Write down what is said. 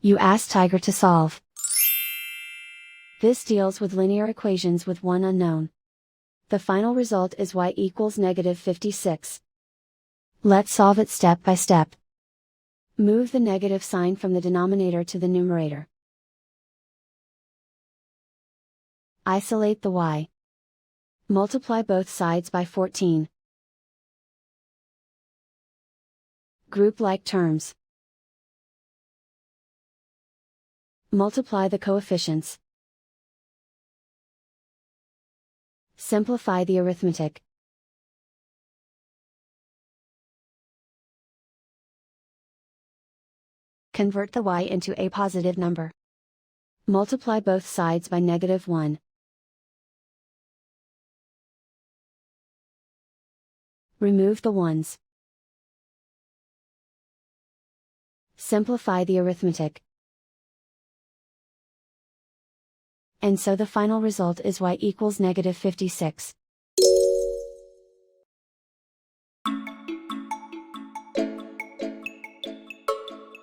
You ask Tiger to solve. This deals with linear equations with one unknown. The final result is y equals -56. Let's solve it step by step. Move the negative sign from the denominator to the numerator. Isolate the y. Multiply both sides by 14. Group like terms. Multiply the coefficients. Simplify the arithmetic. Convert the y into a positive number. Multiply both sides by -1. Remove the ones. Simplify the arithmetic. And so the final result is y equals -56.